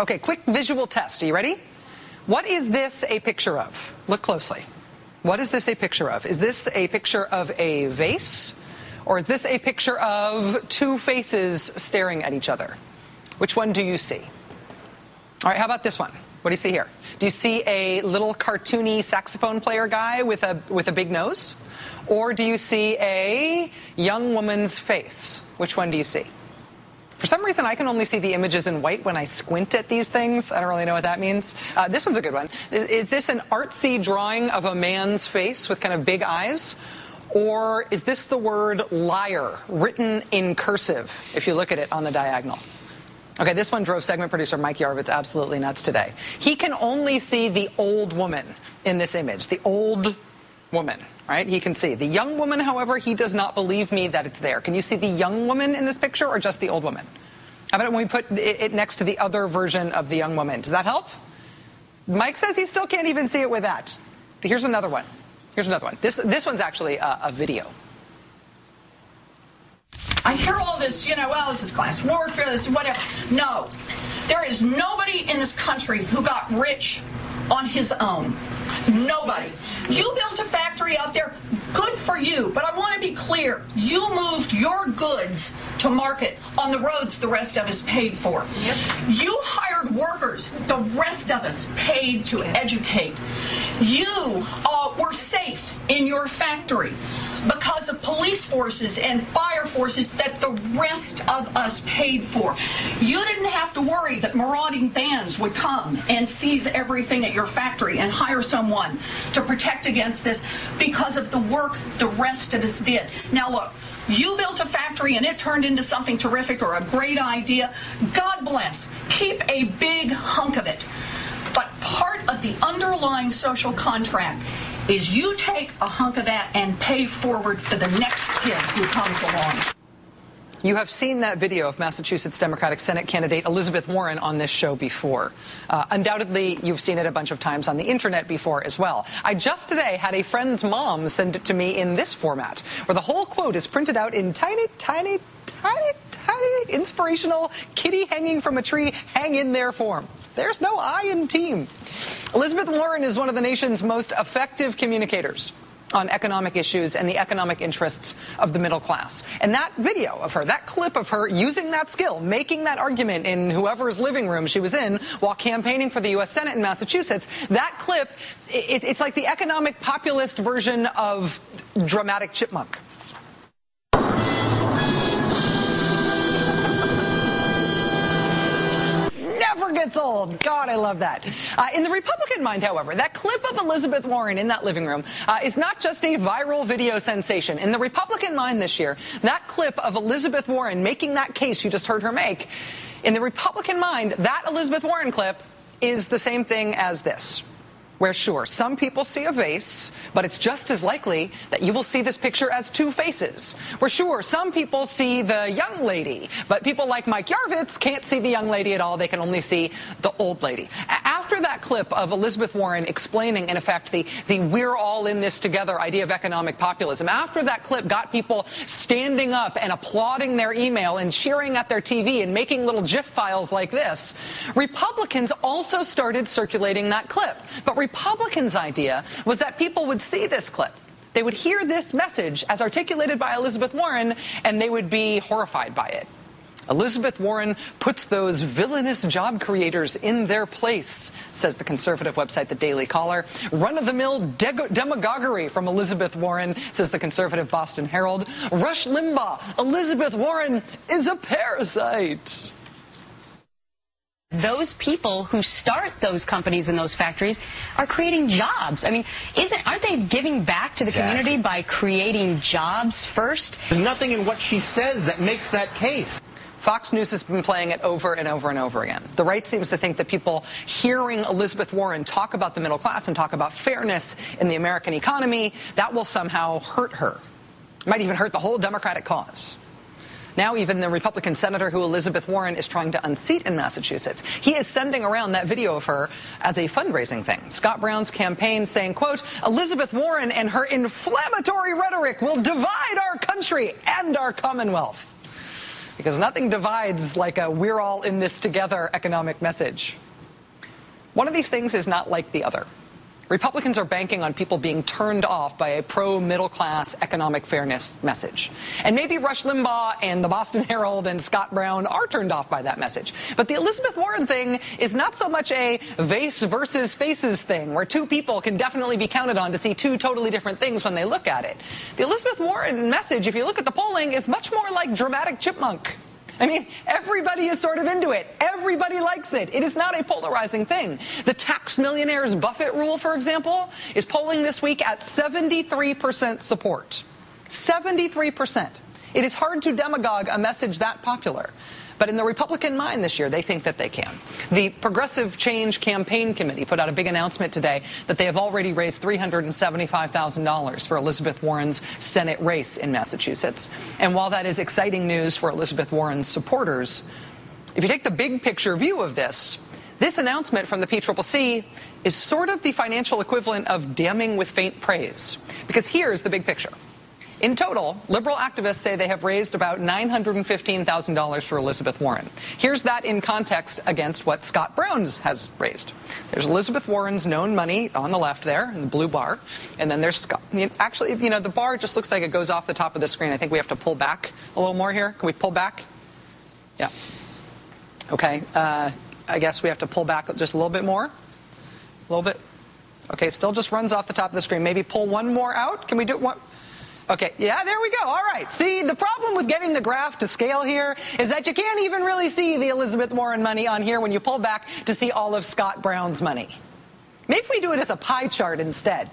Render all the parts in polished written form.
Okay, quick visual test. Are you ready? What is this a picture of? Look closely. What is this a picture of? Is this a picture of a vase? Or is this a picture of two faces staring at each other? Which one do you see? All right, how about this one? What do you see here? Do you see a little cartoony saxophone player guy with a big nose? Or do you see a young woman's face? Which one do you see? For some reason, I can only see the images in white when I squint at these things. I don't really know what that means. This one's a good one. Is this an artsy drawing of a man's face with kind of big eyes? Or is this the word liar written in cursive, if you look at it on the diagonal? Okay, this one drove segment producer Mike Yarvitz absolutely nuts today. He can only see the old woman in this image, the old woman, right? He can see. The young woman, however, he does not believe me that it's there. Can you see the young woman in this picture or just the old woman? How about when we put it next to the other version of the young woman? Does that help? Mike says he still can't even see it with that. Here's another one. Here's another one. This one's actually a video. I hear all this, well, this is class warfare, this is whatever. No, there is nobody in this country who got rich on his own. Nobody. You built a factory out there, good for you, but I want to be clear. You moved your goods to market on the roads the rest of us paid for. Yep. You hired workers the rest of us paid to educate. You were safe in your factory because of police forces and fire forces that the rest of us paid for. You didn't have to worry that marauding bands would come and seize everything at your factory and hire someone to protect against this because of the work the rest of us did. Now look, you built a factory and it turned into something terrific or a great idea. God bless. Keep a big hunk of it. But part of the underlying social contract is you take a hunk of that and pay forward for the next kid who comes along. You have seen that video of Massachusetts Democratic Senate candidate Elizabeth Warren on this show before. Undoubtedly, you've seen it a bunch of times on the internet before as well. I just today had a friend's mom send it to me in this format, where the whole quote is printed out in tiny, tiny, tiny, tiny, inspirational, kitty hanging from a tree, hang in there form. There's no I in team. Elizabeth Warren is one of the nation's most effective communicators on economic issues and the economic interests of the middle class. And that video of her, that clip of her using that skill, making that argument in whoever's living room she was in while campaigning for the U.S. Senate in Massachusetts, that clip, it's like the economic populist version of Dramatic Chipmunk. Never gets old. God, I love that. In the Republican mind, however, that clip of Elizabeth Warren in that living room is not just a viral video sensation. In the Republican mind this year, that clip of Elizabeth Warren making that case you just heard her make, in the Republican mind, that Elizabeth Warren clip is the same thing as this. Where, sure, some people see a vase, but it's just as likely that you will see this picture as two faces. Where, sure, some people see the young lady, but people like Mike Yarvitz can't see the young lady at all. They can only see the old lady. After that clip of Elizabeth Warren explaining, in effect, the we're all in this together idea of economic populism, after that clip got people standing up and applauding their email and cheering at their TV and making little GIF files like this, Republicans also started circulating that clip. But Republicans' idea was that people would see this clip. They would hear this message as articulated by Elizabeth Warren, and they would be horrified by it. Elizabeth Warren puts those villainous job creators in their place, says the conservative website The Daily Caller. Run-of-the-mill demagoguery from Elizabeth Warren, says the conservative Boston Herald. Rush Limbaugh, Elizabeth Warren is a parasite. Those people who start those companies and those factories are creating jobs. I mean, aren't they giving back to the community by creating jobs first? There's nothing in what she says that makes that case. Fox News has been playing it over and over and over again. The right seems to think that people hearing Elizabeth Warren talk about the middle class and talk about fairness in the American economy, that will somehow hurt her. It might even hurt the whole Democratic cause. Now even the Republican senator who Elizabeth Warren is trying to unseat in Massachusetts, he is sending around that video of her as a fundraising thing. Scott Brown's campaign saying, quote, Elizabeth Warren and her inflammatory rhetoric will divide our country and our Commonwealth. because nothing divides like a "we're all in this together" economic message. One of these things is not like the other. Republicans are banking on people being turned off by a pro-middle-class economic fairness message. And maybe Rush Limbaugh and the Boston Herald and Scott Brown are turned off by that message. But the Elizabeth Warren thing is not so much a vase versus faces thing, where two people can definitely be counted on to see two totally different things when they look at it. The Elizabeth Warren message, if you look at the polling, is much more like dramatic chipmunk. I mean, everybody is sort of into it. Everybody likes it. It is not a polarizing thing. The tax millionaires Buffett rule, for example, is polling this week at 73% support. 73%. It is hard to demagogue a message that popular. But in the Republican mind this year, they think that they can. The Progressive Change Campaign Committee put out a big announcement today that they have already raised $375,000 for Elizabeth Warren's Senate race in Massachusetts. And while that is exciting news for Elizabeth Warren's supporters, if you take the big picture view of this announcement from the PCCC is sort of the financial equivalent of damning with faint praise. Because here's the big picture. In total, liberal activists say they have raised about $915,000 for Elizabeth Warren. Here's that in context against what Scott Brown's has raised. There's Elizabeth Warren's known money on the left there, in the blue bar, and then there's Scott. Actually, you know, the bar just looks like it goes off the top of the screen. I think we have to pull back a little more here. Can we pull back? Yeah. Okay. I guess we have to pull back just a little bit more. A little bit. Okay, still just runs off the top of the screen. Maybe pull one more out. Can we do one? Okay, yeah, there we go. All right. See, the problem with getting the graph to scale here is that you can't even really see the Elizabeth Warren money on here when you pull back to see all of Scott Brown's money. Maybe we do it as a pie chart instead.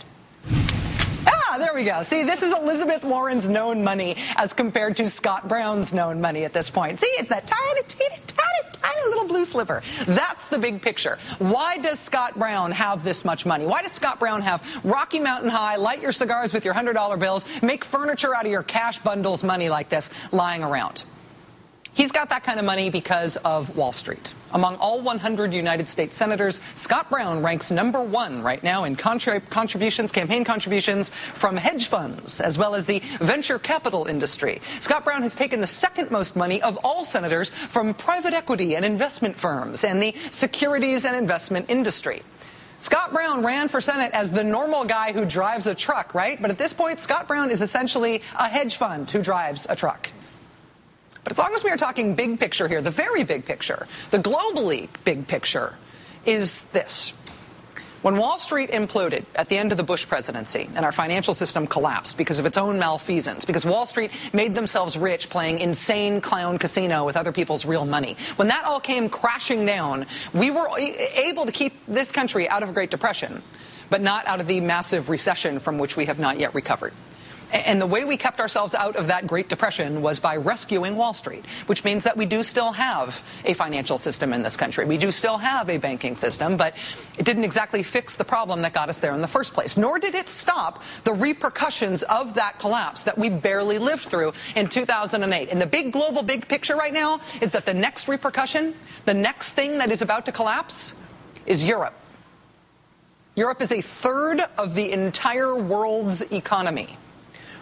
Ah, there we go. See, this is Elizabeth Warren's known money as compared to Scott Brown's known money at this point. See, it's that tiny, teeny, tiny little blue sliver. That's the big picture. Why does Scott Brown have this much money? Why does Scott Brown have Rocky Mountain High, light your cigars with your $100 bills, make furniture out of your cash bundles money like this lying around? He's got that kind of money because of Wall Street. Among all 100 United States senators, Scott Brown ranks #1 right now in campaign contributions from hedge funds, as well as the venture capital industry. Scott Brown has taken the second most money of all senators from private equity and investment firms and the securities and investment industry. Scott Brown ran for Senate as the normal guy who drives a truck, right? But at this point, Scott Brown is essentially a hedge fund who drives a truck. But as long as we are talking big picture here, the very big picture, the globally big picture is this. When Wall Street imploded at the end of the Bush presidency and our financial system collapsed because of its own malfeasance, because Wall Street made themselves rich playing insane clown casino with other people's real money, when that all came crashing down, we were able to keep this country out of a Great Depression, but not out of the massive recession from which we have not yet recovered. And the way we kept ourselves out of that Great Depression was by rescuing Wall Street, which means that we do still have a financial system in this country. We do still have a banking system, but it didn't exactly fix the problem that got us there in the first place, nor did it stop the repercussions of that collapse that we barely lived through in 2008. And the big global big picture right now is that the next repercussion, the next thing that is about to collapse, is Europe. Europe is a third of the entire world's economy.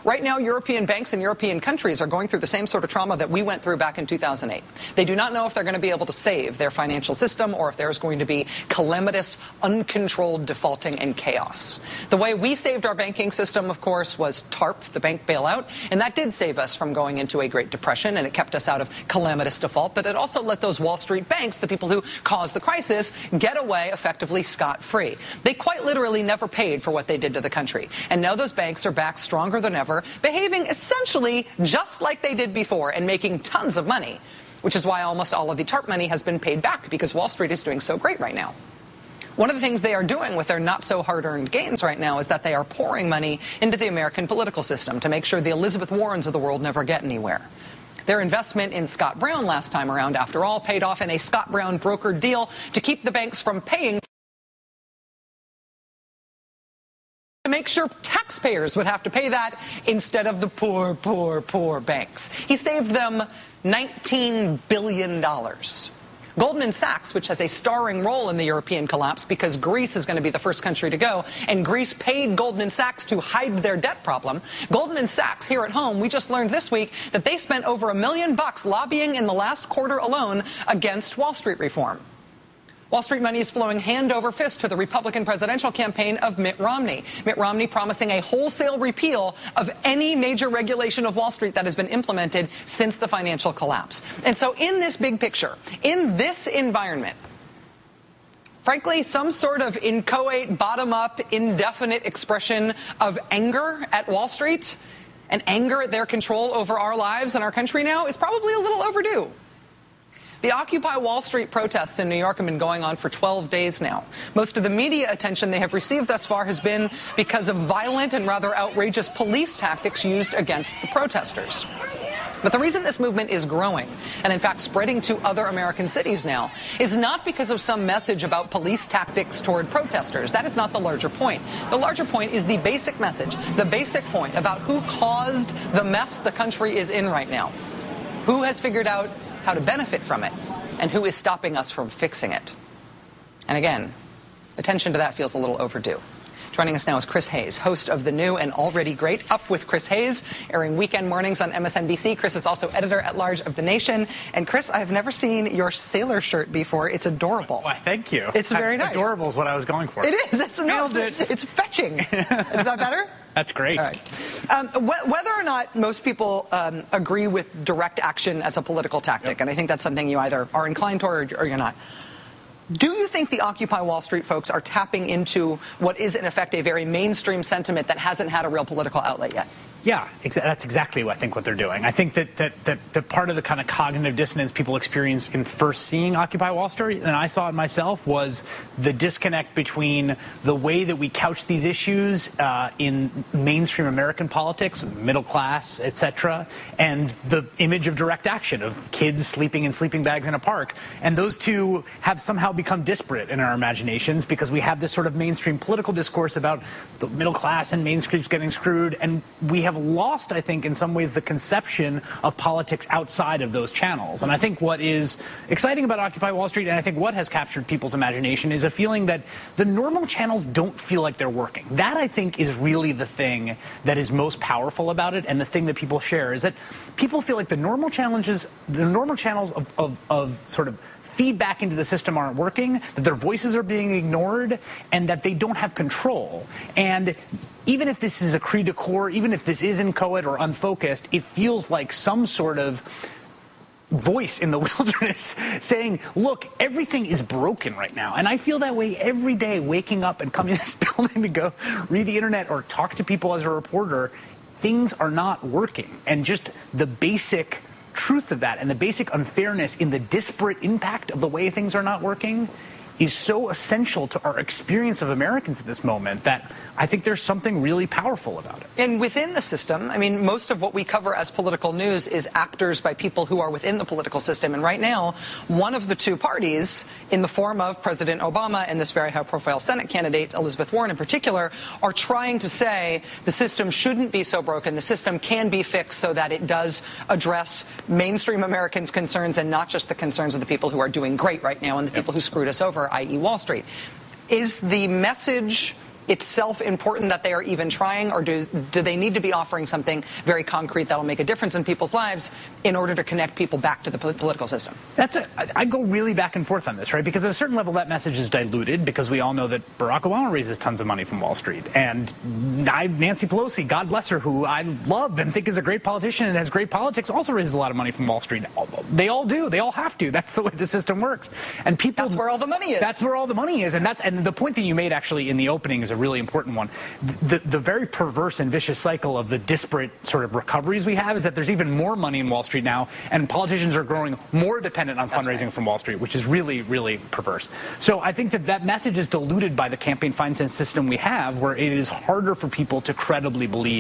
Right now, European banks and European countries are going through the same sort of trauma that we went through back in 2008. They do not know if they're going to be able to save their financial system or if there's going to be calamitous, uncontrolled defaulting and chaos. The way we saved our banking system, of course, was TARP, the bank bailout, and that did save us from going into a Great Depression, and it kept us out of calamitous default, but it also let those Wall Street banks, the people who caused the crisis, get away effectively scot-free. They quite literally never paid for what they did to the country, and now those banks are back stronger than ever, behaving essentially just like they did before and making tons of money, which is why almost all of the TARP money has been paid back because Wall Street is doing so great right now. One of the things they are doing with their not-so-hard-earned gains right now is that they are pouring money into the American political system to make sure the Elizabeth Warrens of the world never get anywhere. Their investment in Scott Brown last time around, after all, paid off in a Scott Brown brokered deal to keep the banks from paying to make sure taxpayers would have to pay that instead of the poor, poor, poor banks. He saved them $19 billion. Goldman Sachs, which has a starring role in the European collapse because Greece is going to be the first country to go, and Greece paid Goldman Sachs to hide their debt problem. Goldman Sachs here at home, we just learned this week that they spent over $1 million lobbying in the last quarter alone against Wall Street reform. Wall Street money is flowing hand over fist to the Republican presidential campaign of Mitt Romney. Mitt Romney promising a wholesale repeal of any major regulation of Wall Street that has been implemented since the financial collapse. And so in this big picture, in this environment, frankly, some sort of inchoate, bottom-up, indefinite expression of anger at Wall Street and anger at their control over our lives and our country now is probably a little overdue. The Occupy Wall Street protests in New York have been going on for 12 days now. Most of the media attention they have received thus far has been because of violent and rather outrageous police tactics used against the protesters. But the reason this movement is growing, and in fact spreading to other American cities now, is not because of some message about police tactics toward protesters. That is not the larger point. The larger point is the basic message, the basic point about who caused the mess the country is in right now. Who has figured out how to benefit from it, and who is stopping us from fixing it. And again, attention to that feels a little overdue. Joining us now is Chris Hayes, host of the new and already great Up with Chris Hayes, airing weekend mornings on MSNBC. Chris is also editor-at-large of The Nation. And Chris, I've never seen your sailor shirt before. It's adorable. Why, thank you. It's very nice. Adorable is what I was going for. It is. It's fetching. Is that better? That's great. All right. Whether or not most people agree with direct action as a political tactic, and I think that's something you either are inclined toward or you're not, do you think the Occupy Wall Street folks are tapping into what is, in effect, a very mainstream sentiment that hasn't had a real political outlet yet? Yeah, that's exactly what I think what they're doing. I think that part of the kind of cognitive dissonance people experience in first seeing Occupy Wall Street, and I saw it myself, was the disconnect between the way that we couch these issues in mainstream American politics, middle class, etc., and the image of direct action of kids sleeping in sleeping bags in a park. And those two have somehow become disparate in our imaginations because we have this sort of mainstream political discourse about the middle class and mainstream's getting screwed, and we have lost, I think, in some ways, the conception of politics outside of those channels. And I think what is exciting about Occupy Wall Street, and I think what has captured people's imagination, is a feeling that the normal channels don't feel like they're working. That, I think, is really the thing that is most powerful about it, and the thing that people share is that people feel like the normal channels of sort of feedback into the system aren't working, that their voices are being ignored, and that they don't have control. And even if this is a cri de coeur, even if this is inchoate or unfocused, it feels like some sort of voice in the wilderness saying, look, everything is broken right now. And I feel that way every day, waking up and coming to this building to go read the internet or talk to people as a reporter. Things are not working. And just the basic truth of that and the basic unfairness in the disparate impact of the way things are not working is so essential to our experience of Americans at this moment that I think there's something really powerful about it. And within the system, I mean, most of what we cover as political news is actors by people who are within the political system. And right now, one of the two parties, in the form of President Obama and this very high-profile Senate candidate, Elizabeth Warren in particular, are trying to say the system shouldn't be so broken. The system can be fixed so that it does address mainstream Americans' concerns and not just the concerns of the people who are doing great right now and the people who screwed us over, i.e. Wall Street. Is the message itself important that they are even trying, or do they need to be offering something very concrete that'll make a difference in people's lives in order to connect people back to the political system? I go really back and forth on this, right? Because at a certain level that message is diluted because we all know that Barack Obama raises tons of money from Wall Street. And Nancy Pelosi, God bless her, who I love and think is a great politician and has great politics, also raises a lot of money from Wall Street. They all do. They all have to. That's the way the system works. And people, that's where all the money is. That's where all the money is. And the point that you made actually in the opening is a really important one. The very perverse and vicious cycle of the disparate sort of recoveries we have is that there's even more money in Wall Street now, and politicians are growing more dependent on fundraising from Wall Street, which is really, really perverse. So I think that message is diluted by the campaign finance system we have, where it is harder for people to credibly believe